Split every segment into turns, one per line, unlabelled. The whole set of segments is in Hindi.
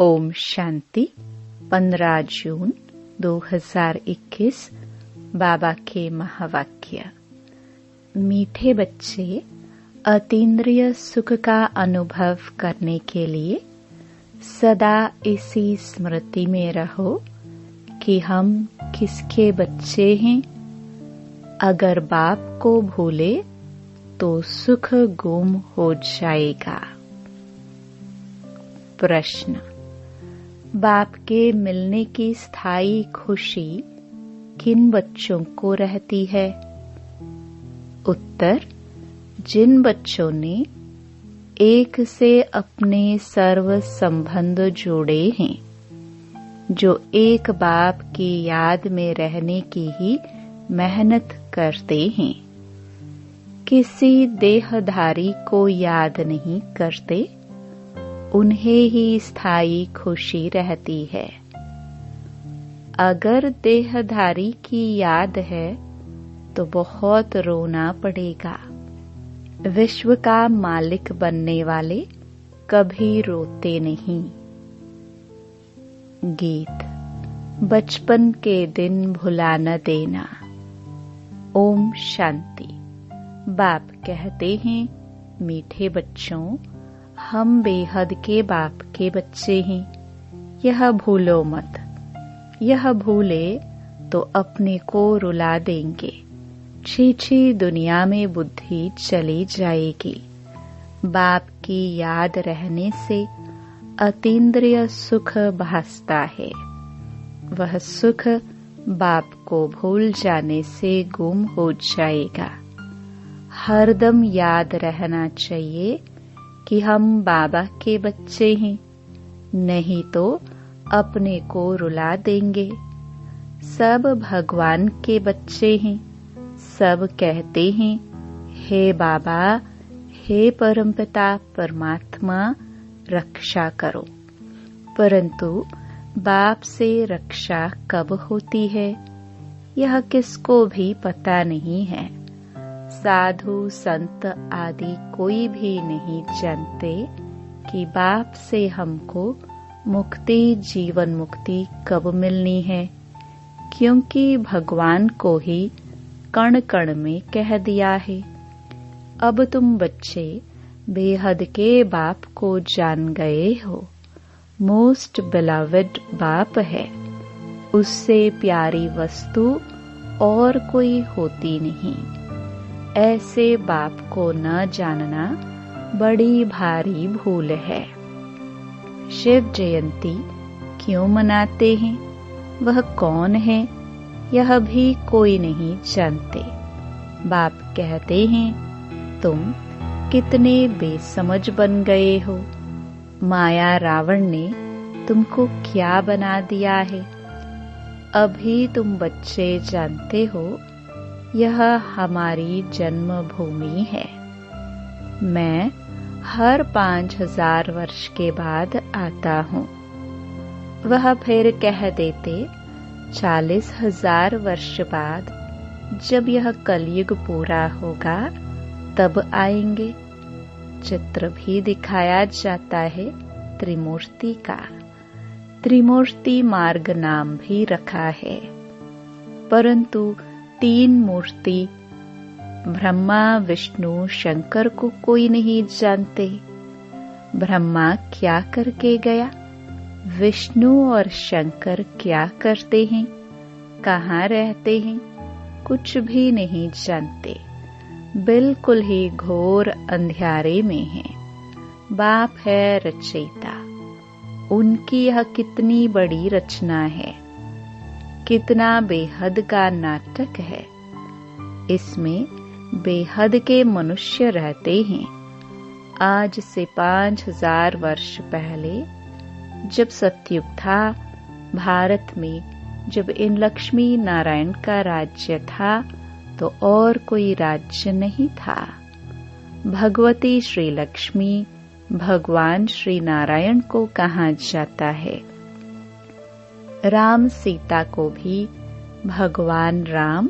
ओम शांति। 15 जून 2021 बाबा के महावाक्य। मीठे बच्चे, अतीन्द्रिय सुख का अनुभव करने के लिए सदा इसी स्मृति में रहो कि हम किसके बच्चे हैं। अगर बाप को भूले तो सुख गुम हो जाएगा। प्रश्न: बाप के मिलने की स्थायी खुशी किन बच्चों को रहती है? उत्तर: जिन बच्चों ने एक से अपने सर्व संबंध जोड़े हैं, जो एक बाप की याद में रहने की ही मेहनत करते हैं, किसी देहधारी को याद नहीं करते, उन्हें ही स्थायी खुशी रहती है। अगर देहधारी की याद है तो बहुत रोना पड़ेगा। विश्व का मालिक बनने वाले कभी रोते नहीं। गीत। बचपन के दिन भुला न देना। ओम शांति। बाप कहते हैं, मीठे बच्चों, हम बेहद के बाप के बच्चे हैं, यह भूलो मत। यह भूले तो अपने को रुला देंगे। छी दुनिया में बुद्धि चली जाएगी। बाप की याद रहने से अतीन्द्रिय सुख भासता है। वह सुख बाप को भूल जाने से गुम हो जाएगा। हरदम याद रहना चाहिए कि हम बाबा के बच्चे हैं, नहीं तो अपने को रुला देंगे। सब भगवान के बच्चे हैं। सब कहते हैं, हे बाबा, हे परमपिता परमात्मा, रक्षा करो। परंतु बाप से रक्षा कब होती है, यह किसको भी पता नहीं है। साधु संत आदि कोई भी नहीं जानते कि बाप से हमको मुक्ति, जीवन मुक्ति कब मिलनी है, क्योंकि भगवान को ही कण कण में कह दिया है। अब तुम बच्चे बेहद के बाप को जान गए हो। मोस्ट बिलवड बाप है। उससे प्यारी वस्तु और कोई होती नहीं। ऐसे बाप को न जानना बड़ी भारी भूल है। शिव जयंती क्यों मनाते हैं, वह कौन है, यह भी कोई नहीं जानते। बाप कहते हैं, तुम कितने बेसमझ बन गए हो। माया रावण ने तुमको क्या बना दिया है। अभी तुम बच्चे जानते हो, यह हमारी जन्मभूमि है। मैं हर 5000 वर्ष के बाद आता हूँ। वह फिर कह देते 40,000 वर्ष बाद, जब यह कलयुग पूरा होगा तब आएंगे। चित्र भी दिखाया जाता है त्रिमूर्ति का। त्रिमूर्ति मार्ग नाम भी रखा है। परंतु 3 मूर्ति ब्रह्मा, विष्णु, शंकर को कोई नहीं जानते। ब्रह्मा क्या करके गया, विष्णु और शंकर क्या करते हैं, कहाँ रहते हैं, कुछ भी नहीं जानते। बिल्कुल ही घोर अंधियारे में है। बाप है रचयिता। उनकी यह कितनी बड़ी रचना है, कितना बेहद का नाटक है। इसमें बेहद के मनुष्य रहते हैं। आज से 5000 वर्ष पहले जब सतयुग था, भारत में जब इन लक्ष्मी नारायण का राज्य था, तो और कोई राज्य नहीं था। भगवती श्री लक्ष्मी, भगवान श्री नारायण को कहा जाता है। राम सीता को भी भगवान राम,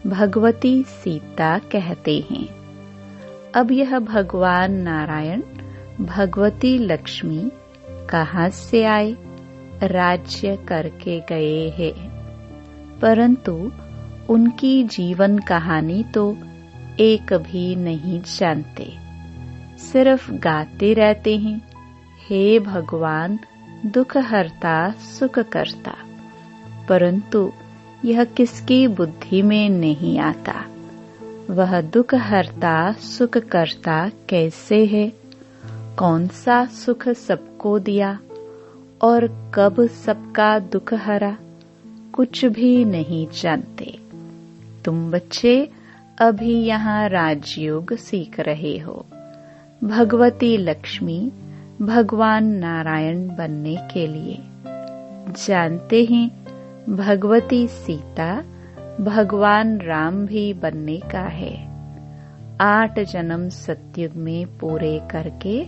भगवती सीता कहते हैं। अब यह भगवान नारायण, भगवती लक्ष्मी कहाँ से आए, राज्य करके गए हैं, परंतु उनकी जीवन कहानी तो एक भी नहीं जानते। सिर्फ गाते रहते हैं, हे भगवान दुख हरता सुख करता, परंतु यह किसकी बुद्धि में नहीं आता। वह दुख हरता सुख करता कैसे है, कौन सा सुख सबको दिया और कब सबका दुख हरा, कुछ भी नहीं जानते। तुम बच्चे अभी यहाँ राजयोग सीख रहे हो। भगवती लक्ष्मी भगवान नारायण बनने के लिए, जानते हैं भगवती सीता भगवान राम भी बनने का है। 8 जन्म सतयुग में पूरे करके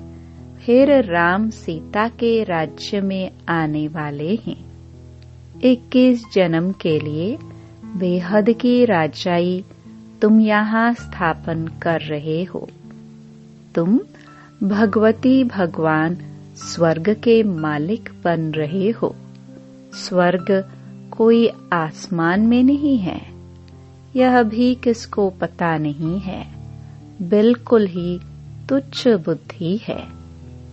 फिर राम सीता के राज्य में आने वाले हैं। 21 जन्म के लिए बेहद की राजाई तुम यहाँ स्थापन कर रहे हो। तुम भगवती भगवान स्वर्ग के मालिक बन रहे हो। स्वर्ग कोई आसमान में नहीं है, यह भी किसको पता नहीं है। बिल्कुल ही तुच्छ बुद्धि है।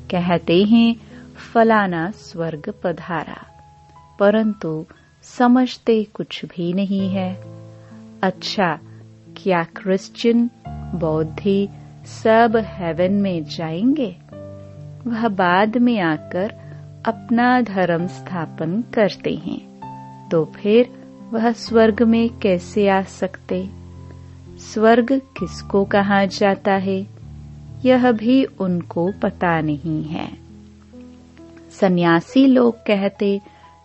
कहते हैं फलाना स्वर्ग पधारा, परंतु समझते कुछ भी नहीं है। अच्छा, क्या क्रिश्चियन बौद्धी सब हेवन में जाएंगे? वह बाद में आकर अपना धर्म स्थापन करते हैं, तो फिर वह स्वर्ग में कैसे आ सकते? स्वर्ग किसको कहा जाता है, यह भी उनको पता नहीं है। सन्यासी लोग कहते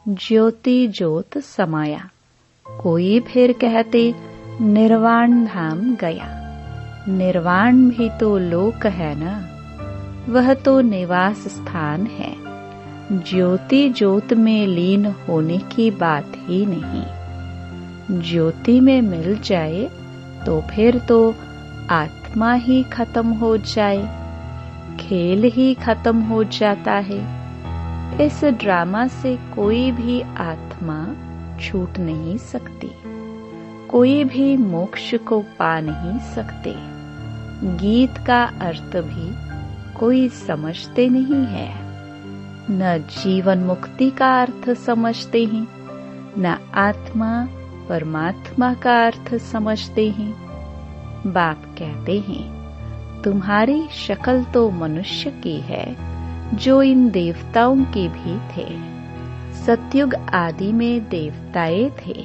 ज्योति ज्योत समाया, कोई फिर कहते निर्वाण धाम गया। निर्वाण भी तो लोक है ना, वह तो निवास स्थान है। ज्योति ज्योत में लीन होने की बात ही नहीं। ज्योति में मिल जाए तो फिर तो आत्मा ही खत्म हो जाए, खेल ही खत्म हो जाता है। इस ड्रामा से कोई भी आत्मा छूट नहीं सकती, कोई भी मोक्ष को पा नहीं सकते। गीत का अर्थ भी कोई समझते नहीं है, न जीवन मुक्ति का अर्थ समझते हैं, न आत्मा परमात्मा का अर्थ समझते हैं। बाप कहते हैं तुम्हारी शक्ल तो मनुष्य की है, जो इन देवताओं के भी थे। सतयुग आदि में देवताए थे,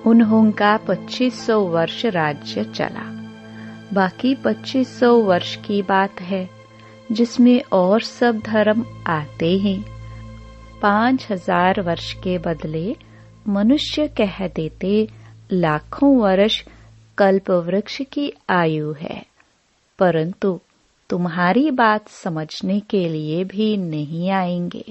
उन्होंने 2500 वर्ष राज्य चला। बाकी 2500 वर्ष की बात है जिसमें और सब धर्म आते हैं। 5000 वर्ष के बदले मनुष्य कह देते लाखों वर्ष कल्प वृक्ष की आयु है, परंतु तुम्हारी बात समझने के लिए भी नहीं आएंगे।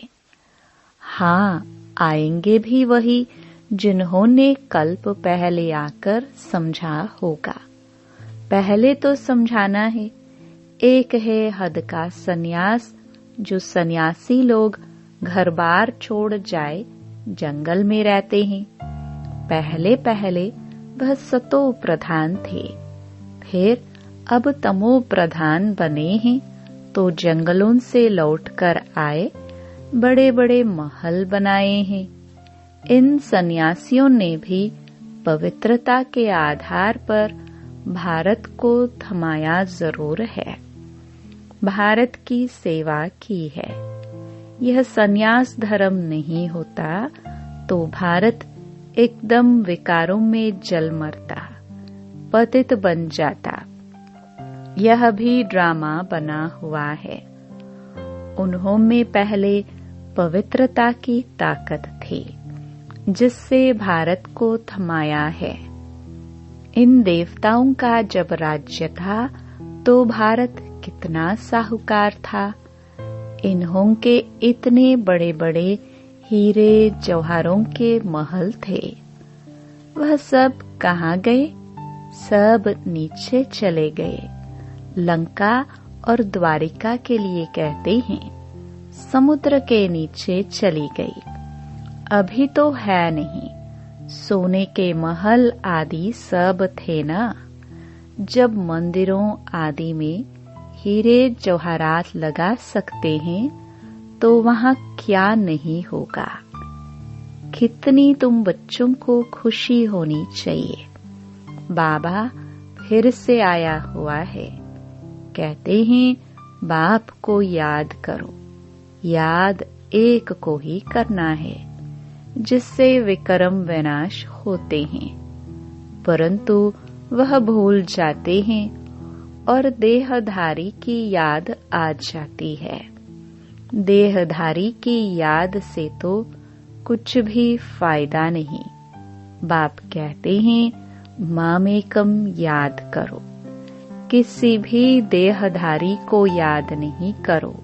हाँ, आएंगे भी वही जिन्होंने कल्प पहले आकर समझा होगा। पहले तो समझाना है। एक है हद का सन्यास, जो सन्यासी लोग घर बार छोड़ जाए जंगल में रहते हैं। पहले पहले वह सतो प्रधान थे, फिर अब तमो प्रधान बने हैं, तो जंगलों से लौटकर आए, बड़े बड़े महल बनाए हैं। इन सन्यासियों ने भी पवित्रता के आधार पर भारत को थमाया जरूर है, भारत की सेवा की है। यह सन्यास धर्म नहीं होता तो भारत एकदम विकारों में जल मरता, पतित बन जाता। यह भी ड्रामा बना हुआ है। उन्होंने पहले पवित्रता की ताकत थी, जिससे भारत को थमाया है। इन देवताओं का जब राज्य था तो भारत कितना साहूकार था। इन्हों के इतने बड़े बड़े हीरे जवाहरों के महल थे, वह सब कहाँ गए? सब नीचे चले गए। लंका और द्वारिका के लिए कहते हैं समुद्र के नीचे चली गई। अभी तो है नहीं, सोने के महल आदि सब थे ना। जब मंदिरों आदि में हीरे जवाहरात लगा सकते हैं तो वहाँ क्या नहीं होगा। कितनी तुम बच्चों को खुशी होनी चाहिए। बाबा फिर से आया हुआ है। कहते हैं बाप को याद करो। याद एक को ही करना है जिससे विक्रम विनाश होते हैं, परंतु वह भूल जाते हैं और देहधारी की याद आ जाती है। देहधारी की याद से तो कुछ भी फायदा नहीं। बाप कहते हैं मामेकम याद करो। किसी भी देहधारी को याद नहीं करो।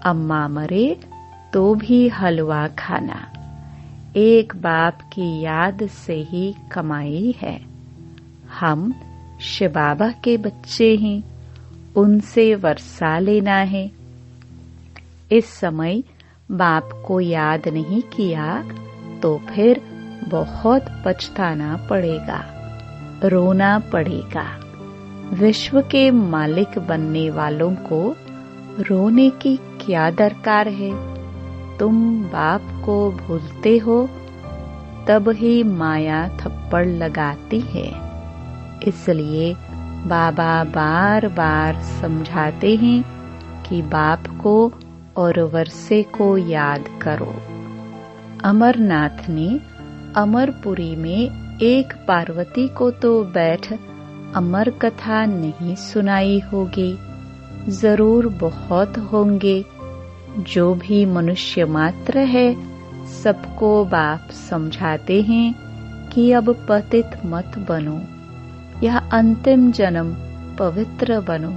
अम्मा मरे तो भी हलवा खाना। एक बाप की याद से ही कमाई है। हम शिव बाबा के बच्चे हैं, उनसे वर्षा लेना है। इस समय बाप को याद नहीं किया तो फिर बहुत पछताना पड़ेगा, रोना पड़ेगा। विश्व के मालिक बनने वालों को रोने की क्या दरकार है। तुम बाप को भूलते हो तब ही माया थप्पड़ लगाती है। इसलिए बाबा बार बार समझाते हैं कि बाप को और वर्षे को याद करो। अमरनाथ ने अमरपुरी में एक पार्वती को तो बैठ अमर कथा नहीं सुनाई होगी। जरूर बहुत होंगे। जो भी मनुष्य मात्र है सबको बाप समझाते हैं कि अब पतित मत बनो, यह अंतिम जन्म पवित्र बनो।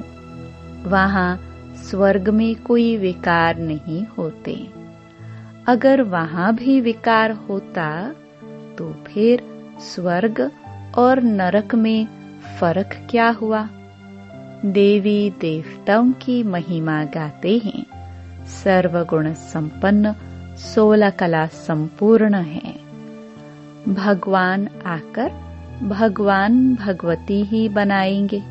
वहाँ स्वर्ग में कोई विकार नहीं होते। अगर वहाँ भी विकार होता तो फिर स्वर्ग और नरक में फर्क क्या हुआ। देवी देवताओं की महिमा गाते हैं। सर्वगुण संपन्न 16 कला संपूर्ण है। भगवान आकर भगवान भगवती ही बनाएंगे।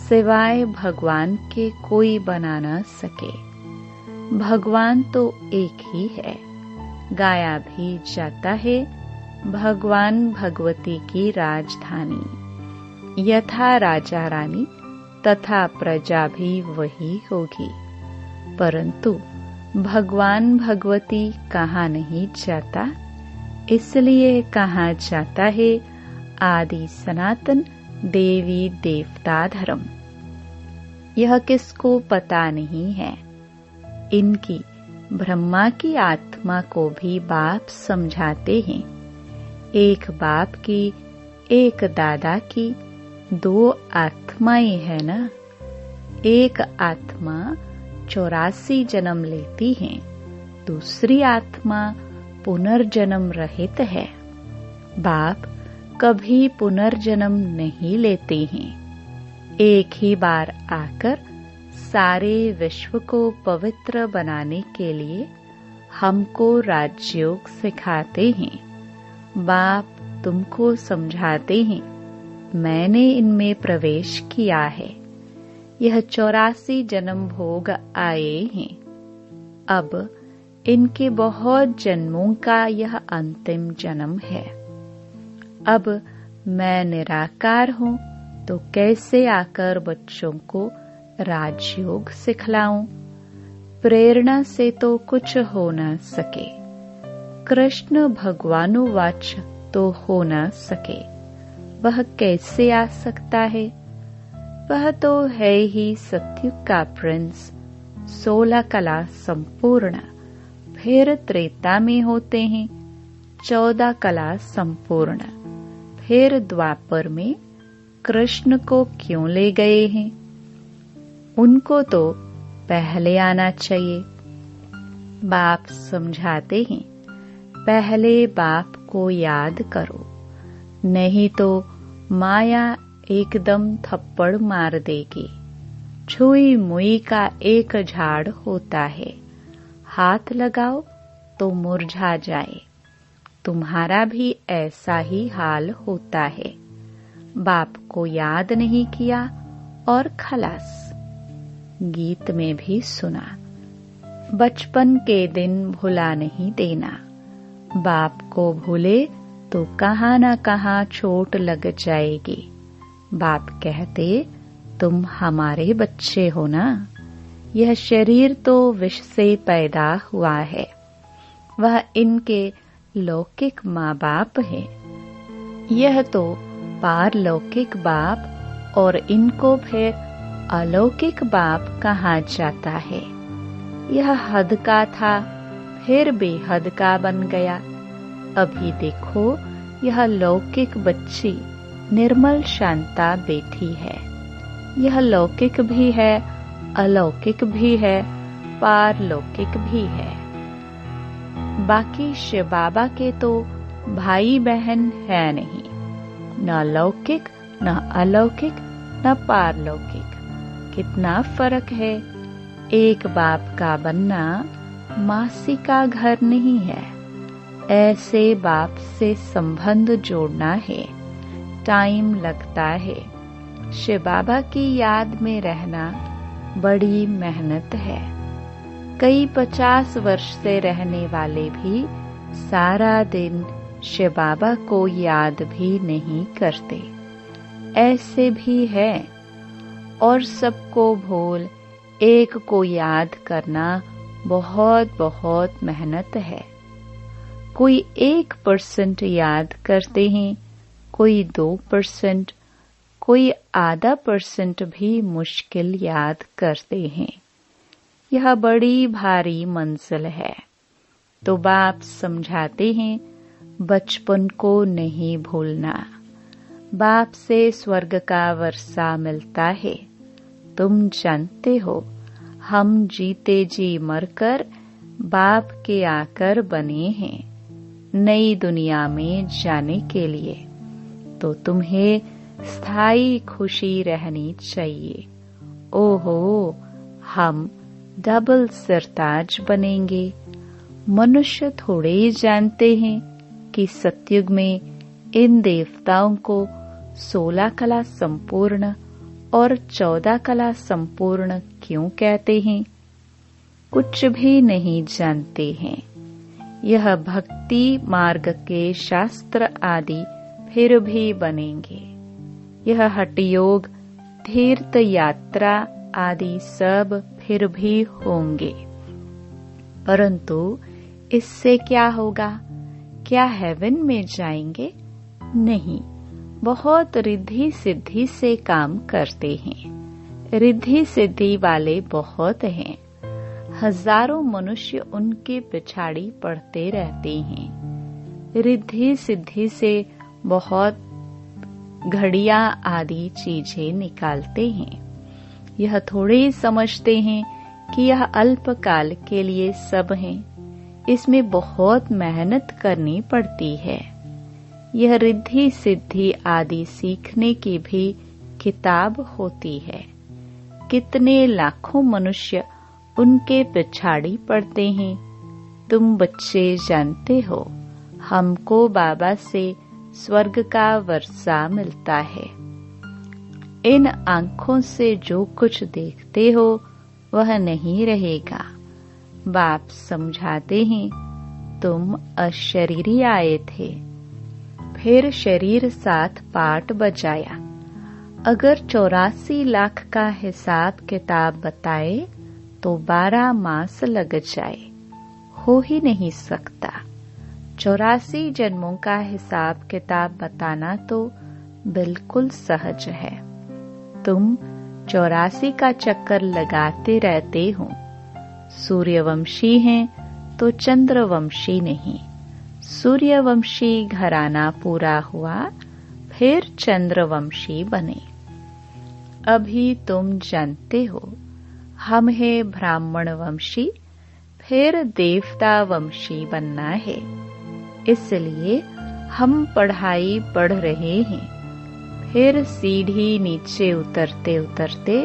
सिवाय भगवान के कोई बना न सके। भगवान तो एक ही है। गाया भी जाता है भगवान भगवती की राजधानी। यथा राजा रानी तथा प्रजा भी वही होगी। परंतु भगवान भगवती कहाँ नहीं जाता। इसलिए कहा जाता है आदि सनातन देवी देवता धर्म। यह किसको पता नहीं है। इनकी ब्रह्मा की आत्मा को भी बाप समझाते हैं। एक बाप की, एक दादा की 2 आत्माएं है ना। एक आत्मा 84 जन्म लेती है, दूसरी आत्मा पुनर्जन्म रहित है। बाप कभी पुनर्जन्म नहीं लेते हैं। एक ही बार आकर सारे विश्व को पवित्र बनाने के लिए हमको राजयोग सिखाते हैं। बाप तुमको समझाते हैं मैंने इनमें प्रवेश किया है। यह 84 जन्म भोग आए हैं। अब इनके बहुत जन्मों का यह अंतिम जन्म है। अब मैं निराकार हूँ तो कैसे आकर बच्चों को राजयोग सिखलाऊं। प्रेरणा से तो कुछ हो न सके। कृष्ण भगवानुवाच तो हो न सके। वह कैसे आ सकता है। वह तो है ही सत्युग का प्रिंस। 16 कला संपूर्ण। फिर त्रेता में होते हैं 14 कला संपूर्ण। फिर द्वापर में कृष्ण को क्यों ले गए हैं। उनको तो पहले आना चाहिए। बाप समझाते हैं पहले बाप को याद करो, नहीं तो माया एकदम थप्पड़ मार देगी। छुई मुई का एक झाड़ होता है, हाथ लगाओ तो मुरझा जाए। तुम्हारा भी ऐसा ही हाल होता है। बाप को याद नहीं किया और खलास। गीत में भी सुना, बचपन के दिन भुला नहीं देना। बाप को भूले तो कहाँ न कहाँ चोट लग जाएगी। बाप कहते, तुम हमारे बच्चे हो ना। यह शरीर तो विष से पैदा हुआ है। वह इनके लौकिक माँ बाप है। यह तो पारलौकिक बाप और इनको फिर अलौकिक बाप कहा जाता है। यह हद का था, फिर बेहद का बन गया। अभी देखो, यह लौकिक बच्ची निर्मल शांता बैठी है। यह लौकिक भी है, अलौकिक भी है, पारलौकिक भी है। बाकी शिव बाबा के तो भाई बहन है नहीं, न लौकिक, न अलौकिक, न पारलौकिक। कितना फर्क है। एक बाप का बनना मासी का घर नहीं है। ऐसे बाप से संबंध जोड़ना है, टाइम लगता है। शिव बाबा की याद में रहना बड़ी मेहनत है। कई 50 वर्ष से रहने वाले भी सारा दिन शिव बाबा को याद भी नहीं करते। ऐसे भी है। और सबको भूल एक को याद करना बहुत बहुत मेहनत है। कोई 1% याद करते हैं, कोई 2%, कोई आधा % भी मुश्किल याद करते हैं। यह बड़ी भारी मंजिल है। तो बाप समझाते हैं, बचपन को नहीं भूलना। बाप से स्वर्ग का वर्षा मिलता है। तुम जानते हो, हम जीते जी मरकर बाप के आकर बने हैं नई दुनिया में जाने के लिए। तो तुम्हें स्थायी खुशी रहनी चाहिए। ओहो, हम डबल सरताज बनेंगे। मनुष्य थोड़े ही जानते हैं कि सतयुग में इन देवताओं को 16 कला संपूर्ण और 14 कला संपूर्ण क्यों कहते हैं? कुछ भी नहीं जानते हैं। यह भक्ति मार्ग के शास्त्र आदि फिर भी बनेंगे। यह हठयोग, तीर्थ यात्रा आदि सब फिर भी होंगे। परंतु इससे क्या होगा? क्या हेवन में जाएंगे? नहीं, बहुत रिद्धि सिद्धि से काम करते हैं। रिद्धि सिद्धि वाले बहुत हैं। हजारों मनुष्य उनके पिछाड़ी पड़ते रहते हैं। रिद्धि सिद्धि से बहुत घड़ियां आदि चीजें निकालते हैं। यह थोड़े समझते हैं कि यह अल्पकाल के लिए सब है। इसमें बहुत मेहनत करनी पड़ती है। यह रिद्धि सिद्धि आदि सीखने की भी किताब होती है। कितने लाखों मनुष्य उनके पिछाड़ी पड़ते हैं। तुम बच्चे जानते हो, हमको बाबा से स्वर्ग का वर्षा मिलता है। इन आंखों से जो कुछ देखते हो वह नहीं रहेगा। बाप समझाते हैं, तुम अशरीरी आए थे, फिर शरीर साथ पाठ बजाया। अगर 84 लाख का हिसाब किताब बताए तो 12 मास लग जाए। हो ही नहीं सकता। 84 जन्मों का हिसाब किताब बताना तो बिल्कुल सहज है। तुम 84 का चक्कर लगाते रहते हो। सूर्यवंशी हैं तो चंद्रवंशी नहीं। सूर्यवंशी घराना पूरा हुआ, फिर चंद्रवंशी बने। अभी तुम जानते हो, हम है ब्राह्मण वंशी, फिर देवता वंशी बनना है। इसलिए हम पढ़ाई पढ़ रहे हैं। फिर सीढ़ी नीचे उतरते उतरते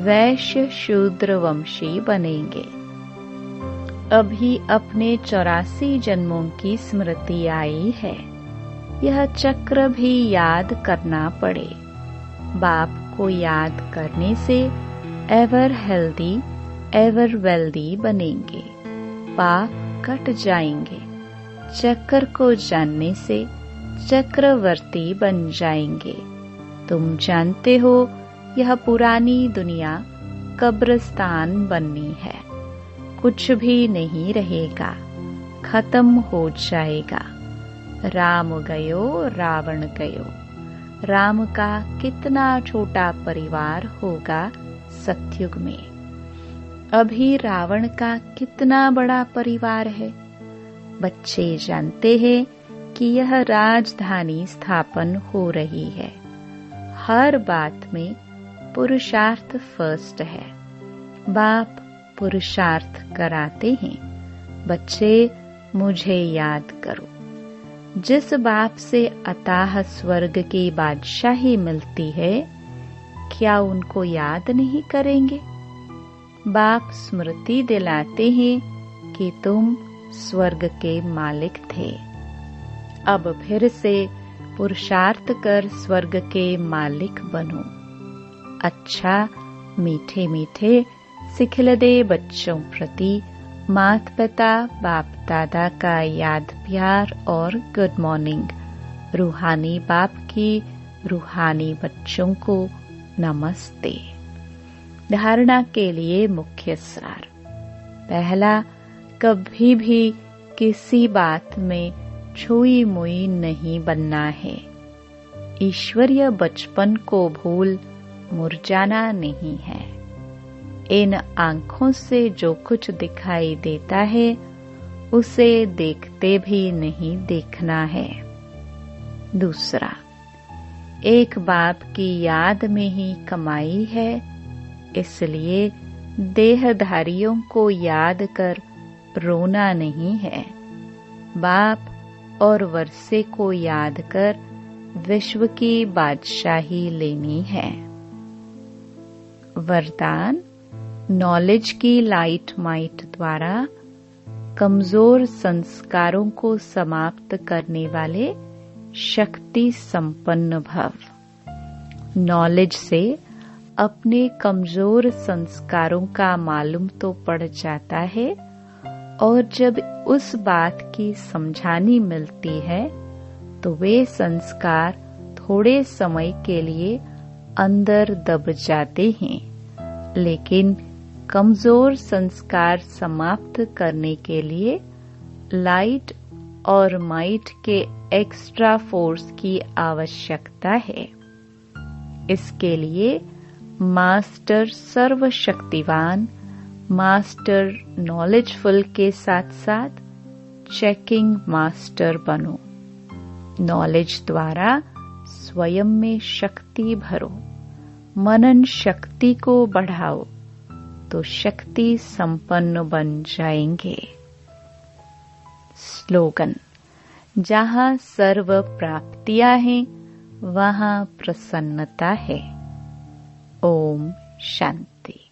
वैश्य शूद्र वंशी बनेंगे। अभी अपने 84 जन्मों की स्मृति आई है। यह चक्र भी याद करना पड़े। बाप को याद करने से एवर हेल्दी एवर वेल्दी बनेंगे, पाप कट जाएंगे। चक्र को जानने से चक्रवर्ती बन जाएंगे। तुम जानते हो यह पुरानी दुनिया कब्रिस्तान बननी है। कुछ भी नहीं रहेगा, खत्म हो जाएगा। राम गयो रावण गयो। राम का कितना छोटा परिवार होगा सतयुग में। अभी रावण का कितना बड़ा परिवार है। बच्चे जानते हैं कि यह राजधानी स्थापन हो रही है। हर बात में पुरुषार्थ फर्स्ट है। बाप पुरुषार्थ कराते हैं। बच्चे मुझे याद करो। जिस बाप से अताह स्वर्ग की बादशाही मिलती है, क्या उनको याद नहीं करेंगे? बाप स्मृति दिलाते हैं कि तुम स्वर्ग के मालिक थे। अब फिर से पुरुषार्थ कर स्वर्ग के मालिक बनो। अच्छा मीठे मीठे सिखलदे बच्चों प्रति माता पिता बाप दादा का याद प्यार और गुड मॉर्निंग। रूहानी बाप की रूहानी बच्चों को नमस्ते। धारणा के लिए मुख्य सार। पहला, कभी भी किसी बात में छुई मुई नहीं बनना है। ईश्वरीय बचपन को भूल मुरझाना नहीं है। इन आंखों से जो कुछ दिखाई देता है उसे देखते भी नहीं देखना है। दूसरा, एक बाप की याद में ही कमाई है, इसलिए देहधारियों को याद कर रोना नहीं है। बाप और वर्षे को याद कर विश्व की बादशाही लेनी है। वरदान, नॉलेज की लाइट माइट द्वारा कमजोर संस्कारों को समाप्त करने वाले शक्ति संपन्न भव। नॉलेज से अपने कमजोर संस्कारों का मालूम तो पड़ जाता है, और जब उस बात की समझानी मिलती है तो वे संस्कार थोड़े समय के लिए अंदर दब जाते हैं। लेकिन कमजोर संस्कार समाप्त करने के लिए लाइट और माइट के एक्स्ट्रा फोर्स की आवश्यकता है। इसके लिए मास्टर सर्वशक्तिवान, मास्टर नॉलेजफुल के साथ साथ चेकिंग मास्टर बनो। नॉलेज द्वारा स्वयं में शक्ति भरो। मनन शक्ति को बढ़ाओ तो शक्ति संपन्न बन जाएंगे। स्लोगन, जहाँ सर्व प्राप्तियां हैं वहाँ प्रसन्नता है। ओम शांति।